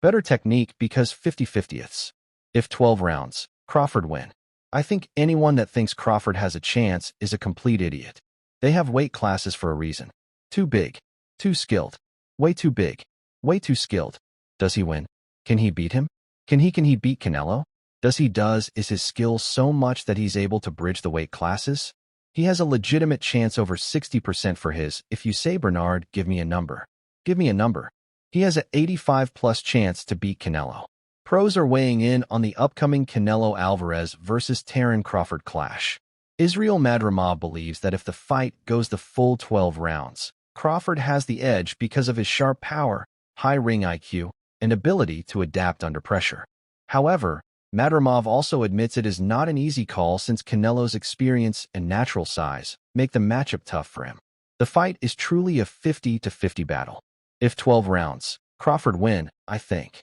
Better technique because 50-50ths. If 12 rounds, Crawford win. I think anyone that thinks Crawford has a chance is a complete idiot. They have weight classes for a reason. Too big. Too skilled. Way too big. Way too skilled. Does he win? Can he beat him? Can he beat Canelo? Is his skill so much that he's able to bridge the weight classes? He has a legitimate chance over 60% for his. If you say Bernard, give me a number. Give me a number. He has an 85+ chance to beat Canelo. Pros are weighing in on the upcoming Canelo Alvarez versus Terence Crawford clash. Israel Madrimov believes that if the fight goes the full 12 rounds, Crawford has the edge because of his sharp power, high ring IQ, and ability to adapt under pressure. However, Madrimov also admits it is not an easy call since Canelo's experience and natural size make the matchup tough for him. The fight is truly a 50-50 battle. If 12 rounds, Crawford win, I think.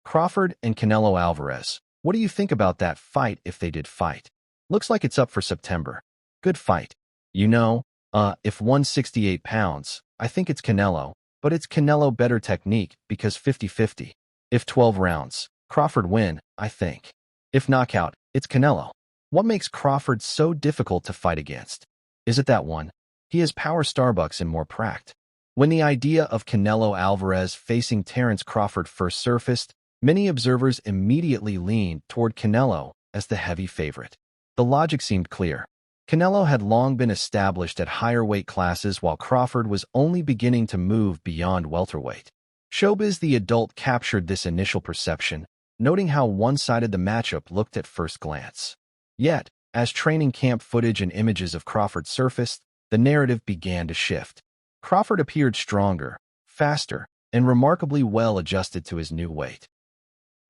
Crawford and Canelo Alvarez. What do you think about that fight if they did fight? Looks like it's up for September. Good fight. If 168 pounds, I think it's Canelo, but it's Canelo better technique because 50-50. If 12 rounds, Crawford win, I think. If knockout, it's Canelo. What makes Crawford so difficult to fight against? Is it that one? He has power Starbucks and more pract. When the idea of Canelo Alvarez facing Terence Crawford first surfaced, many observers immediately leaned toward Canelo as the heavy favorite. The logic seemed clear. Canelo had long been established at higher weight classes while Crawford was only beginning to move beyond welterweight. Showbiz The Adult captured this initial perception, noting how one-sided the matchup looked at first glance. Yet, as training camp footage and images of Crawford surfaced, the narrative began to shift. Crawford appeared stronger, faster, and remarkably well adjusted to his new weight.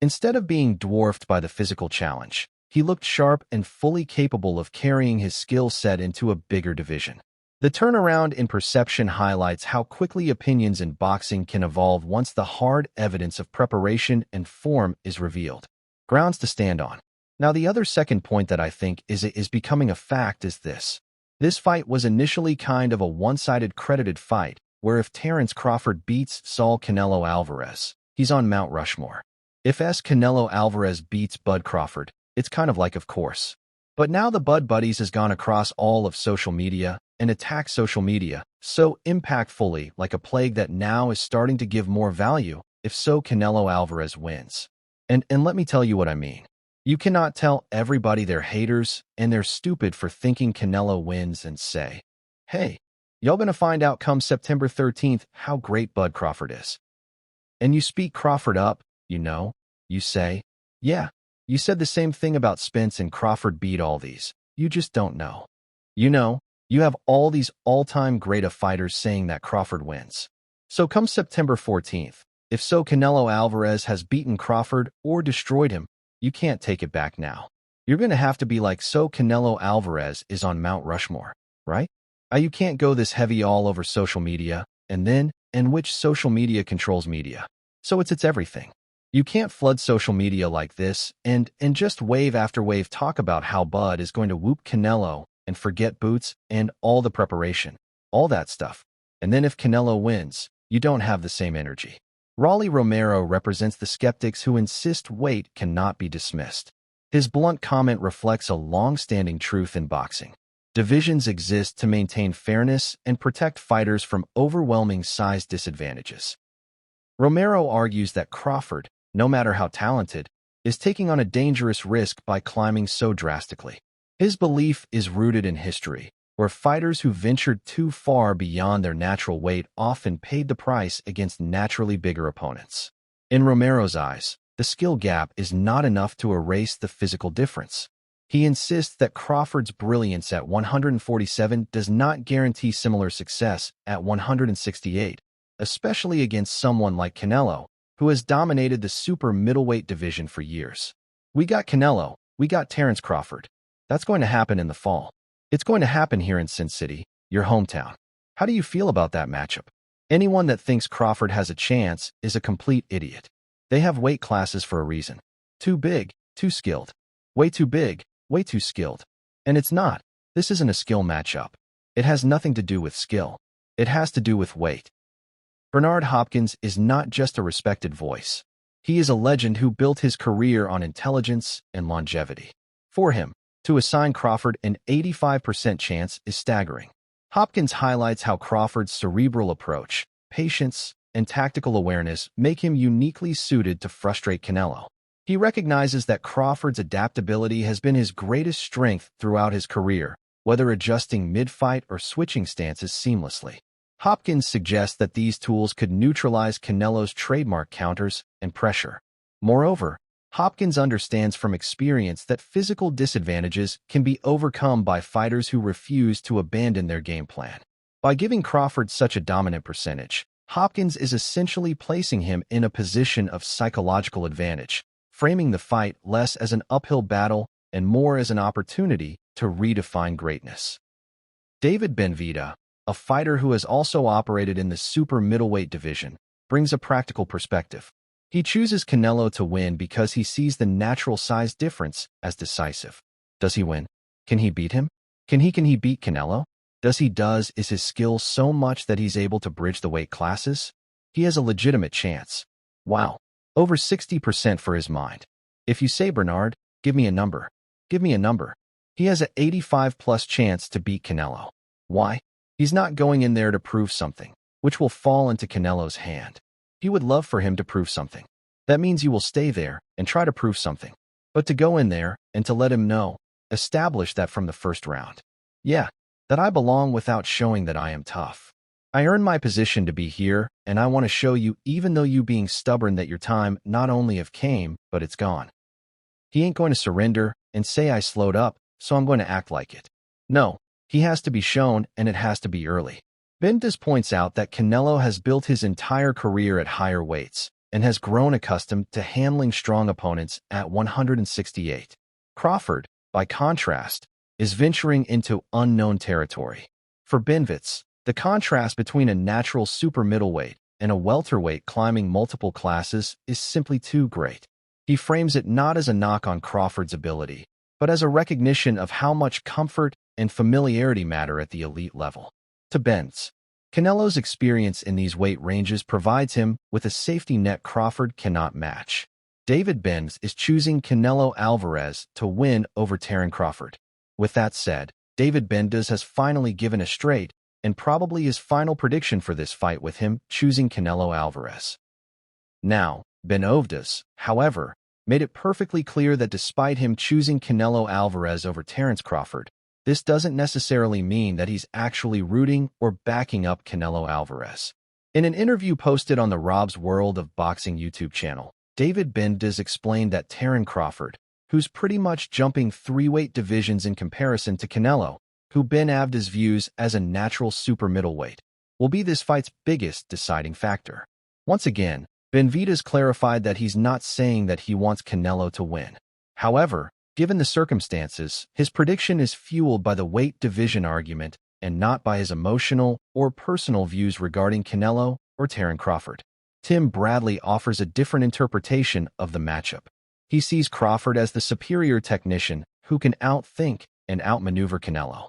Instead of being dwarfed by the physical challenge, he looked sharp and fully capable of carrying his skill set into a bigger division. The turnaround in perception highlights how quickly opinions in boxing can evolve once the hard evidence of preparation and form is revealed. Grounds to stand on. Now, the other second point that I think is becoming a fact is this. This fight was initially kind of a one-sided credited fight, where if Terence Crawford beats Canelo Alvarez, he's on Mount Rushmore. If Canelo Alvarez beats Bud Crawford, it's kind of like of course. But now the Bud Buddies has gone across all of social media and attacked social media so impactfully like a plague that now is starting to give more value if Canelo Alvarez wins. And let me tell you what I mean. You cannot tell everybody they're haters and they're stupid for thinking Canelo wins and say, hey, y'all gonna find out come September 13th how great Bud Crawford is. And you speak Crawford up, you say, yeah, you said the same thing about Spence and Crawford beat all these. You just don't know. You have all these all-time great fighters saying that Crawford wins. So come September 14th, if Canelo Alvarez has beaten Crawford or destroyed him, you can't take it back now. You're going to have to be like Canelo Alvarez is on Mount Rushmore, right? You can't go this heavy all over social media, and which social media controls media. So it's everything. You can't flood social media like this and just wave after wave talk about how Bud is going to whoop Canelo and forget boots and all the preparation, all that stuff. And then if Canelo wins, you don't have the same energy. Rolly Romero represents the skeptics who insist weight cannot be dismissed. His blunt comment reflects a long-standing truth in boxing. Divisions exist to maintain fairness and protect fighters from overwhelming size disadvantages. Romero argues that Crawford, no matter how talented, is taking on a dangerous risk by climbing so drastically. His belief is rooted in history, where fighters who ventured too far beyond their natural weight often paid the price against naturally bigger opponents. In Romero's eyes, the skill gap is not enough to erase the physical difference. He insists that Crawford's brilliance at 147 does not guarantee similar success at 168, especially against someone like Canelo, who has dominated the super middleweight division for years. We got Canelo, we got Terence Crawford. That's going to happen in the fall. It's going to happen here in Sin City, your hometown. How do you feel about that matchup? Anyone that thinks Crawford has a chance is a complete idiot. They have weight classes for a reason. Too big, too skilled. Way too big, way too skilled. And it's not. This isn't a skill matchup. It has nothing to do with skill. It has to do with weight. Bernard Hopkins is not just a respected voice. He is a legend who built his career on intelligence and longevity. For him, to assign Crawford an 85% chance is staggering. Hopkins highlights how Crawford's cerebral approach, patience, and tactical awareness make him uniquely suited to frustrate Canelo. He recognizes that Crawford's adaptability has been his greatest strength throughout his career, whether adjusting mid-fight or switching stances seamlessly. Hopkins suggests that these tools could neutralize Canelo's trademark counters and pressure. Moreover, Hopkins understands from experience that physical disadvantages can be overcome by fighters who refuse to abandon their game plan. By giving Crawford such a dominant percentage, Hopkins is essentially placing him in a position of psychological advantage, framing the fight less as an uphill battle and more as an opportunity to redefine greatness. David Benvida, a fighter who has also operated in the super middleweight division, brings a practical perspective. He chooses Canelo to win because he sees the natural size difference as decisive. Does he win? Can he beat him? Can he beat Canelo? Is his skill so much that he's able to bridge the weight classes? He has a legitimate chance. Wow. Over 60% for his mind. If you say Bernard, give me a number. Give me a number. He has an 85+ chance to beat Canelo. Why? He's not going in there to prove something, which will fall into Canelo's hand. He would love for him to prove something. That means you will stay there and try to prove something. But to go in there and to let him know, establish that from the first round. Yeah, that I belong without showing that I am tough. I earned my position to be here, and I want to show you, even though you being stubborn, that your time not only have came, but it's gone. He ain't going to surrender and say I slowed up, so I'm going to act like it. No, he has to be shown, and it has to be early. Benitez points out that Canelo has built his entire career at higher weights and has grown accustomed to handling strong opponents at 168. Crawford, by contrast, is venturing into unknown territory. For Benitez, the contrast between a natural super middleweight and a welterweight climbing multiple classes is simply too great. He frames it not as a knock on Crawford's ability, but as a recognition of how much comfort and familiarity matter at the elite level. To Benitez, Canelo's experience in these weight ranges provides him with a safety net Crawford cannot match. David Benitez is choosing Canelo Alvarez to win over Terence Crawford. With that said, David Benitez has finally given a straight and probably his final prediction for this fight, with him choosing Canelo Alvarez. Now, Benitez, however, made it perfectly clear that despite him choosing Canelo Alvarez over Terence Crawford, this doesn't necessarily mean that he's actually rooting or backing up Canelo Alvarez. In an interview posted on the Rob's World of Boxing YouTube channel, David Benitez explained that Terence Crawford, who's pretty much jumping 3 weight divisions in comparison to Canelo, who Benitez views as a natural super middleweight, will be this fight's biggest deciding factor. Once again, Benitez clarified that he's not saying that he wants Canelo to win. However, given the circumstances, his prediction is fueled by the weight division argument and not by his emotional or personal views regarding Canelo or Terence Crawford. Tim Bradley offers a different interpretation of the matchup. He sees Crawford as the superior technician who can outthink and outmaneuver Canelo.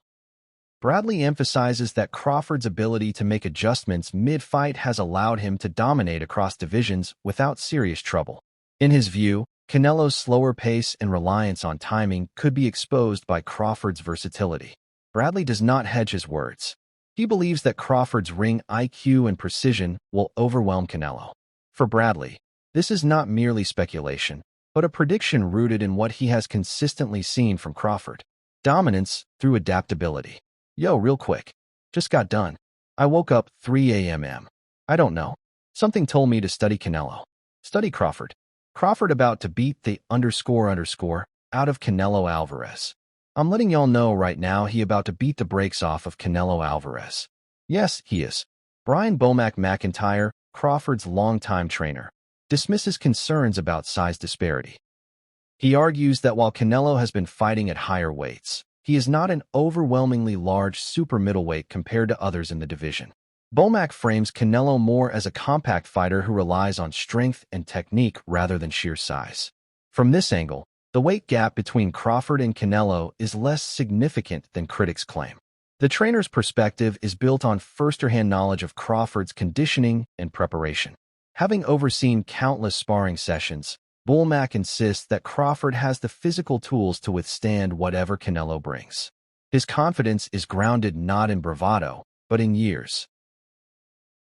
Bradley emphasizes that Crawford's ability to make adjustments mid-fight has allowed him to dominate across divisions without serious trouble. In his view, Canelo's slower pace and reliance on timing could be exposed by Crawford's versatility. Bradley does not hedge his words. He believes that Crawford's ring IQ and precision will overwhelm Canelo. For Bradley, this is not merely speculation, but a prediction rooted in what he has consistently seen from Crawford. Dominance through adaptability. Yo, real quick. Just got done. I woke up 3 a.m. I don't know. Something told me to study Canelo. Study Crawford. Crawford about to beat the __ out of Canelo Alvarez. I'm letting y'all know right now he about to beat the brakes off of Canelo Alvarez. Yes, he is. Brian Bomac McIntyre, Crawford's longtime trainer, dismisses concerns about size disparity. He argues that while Canelo has been fighting at higher weights, he is not an overwhelmingly large super middleweight compared to others in the division. Bomac frames Canelo more as a compact fighter who relies on strength and technique rather than sheer size. From this angle, the weight gap between Crawford and Canelo is less significant than critics claim. The trainer's perspective is built on first-hand knowledge of Crawford's conditioning and preparation. Having overseen countless sparring sessions, Bullmack insists that Crawford has the physical tools to withstand whatever Canelo brings. His confidence is grounded not in bravado, but in years